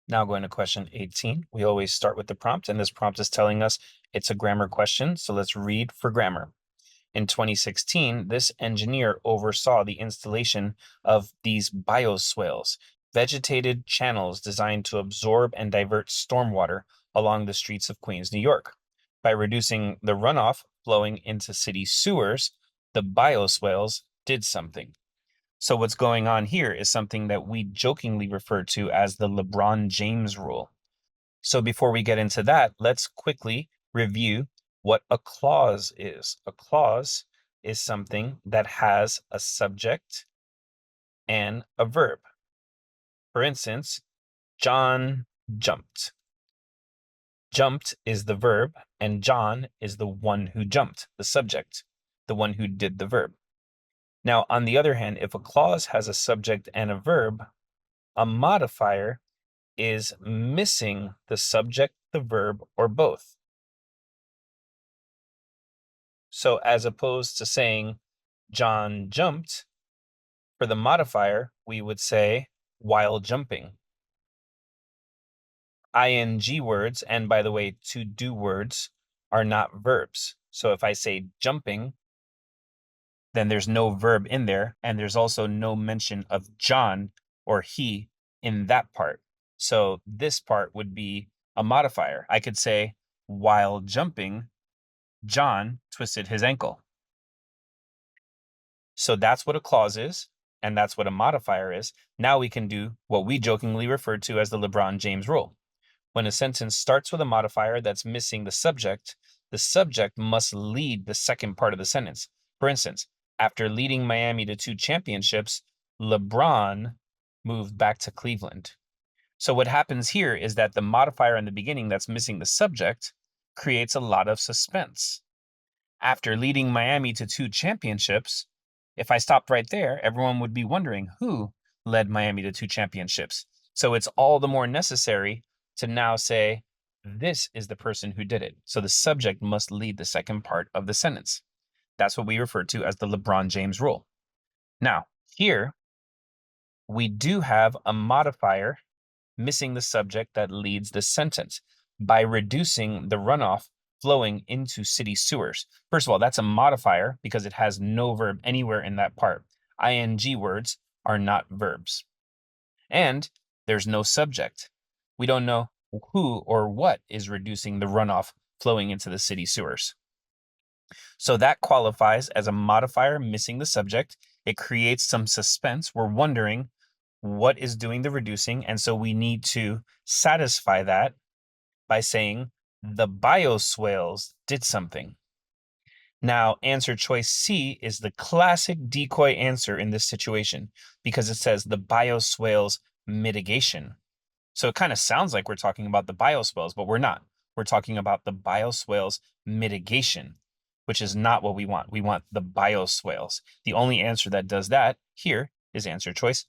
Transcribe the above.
Now going to question 18. We always start with the prompt, and this prompt is telling us it's a grammar question. So let's read for grammar. In 2016, this engineer oversaw the installation of these bioswales, vegetated channels designed to absorb and divert stormwater along the streets of Queens, New York. By reducing the runoff flowing into city sewers, the bioswales did something. So what's going on here is something that we jokingly refer to as the LeBron James rule. So before we get into that, let's quickly review what a clause is. A clause is something that has a subject and a verb. For instance, John jumped. Jumped is the verb, and John is the one who jumped, the subject, the one who did the verb. Now, on the other hand, if a clause has a subject and a verb, a modifier is missing the subject, the verb, or both. So as opposed to saying John jumped, for the modifier, we would say while jumping. ING words, and by the way, to do words, are not verbs. So if I say jumping, then there's no verb in there, and there's also no mention of John or he in that part. So this part would be a modifier. I could say, while jumping, John twisted his ankle. So that's what a clause is, and that's what a modifier is. Now we can do what we jokingly refer to as the LeBron James rule. When a sentence starts with a modifier that's missing the subject must lead the second part of the sentence. For instance, after leading Miami to 2 championships, LeBron moved back to Cleveland. So what happens here is that the modifier in the beginning that's missing the subject creates a lot of suspense. After leading Miami to 2 championships, if I stopped right there, everyone would be wondering who led Miami to 2 championships. So it's all the more necessary to now say, this is the person who did it. So the subject must lead the second part of the sentence. That's what we refer to as the LeBron James rule. Now, here, we do have a modifier missing the subject that leads the sentence by reducing the runoff flowing into city sewers. First of all, that's a modifier because it has no verb anywhere in that part. ING words are not verbs. And there's no subject. We don't know who or what is reducing the runoff flowing into the city sewers. So that qualifies as a modifier missing the subject. It creates some suspense. We're wondering what is doing the reducing, and so we need to satisfy that by saying the bioswales did something. Now, answer choice C is the classic decoy answer in this situation because it says the bioswales mitigation. So it kind of sounds like we're talking about the bioswales, but we're not. We're talking about the bioswales mitigation, which is not what we want. We want the bioswales. The only answer that does that here is answer choice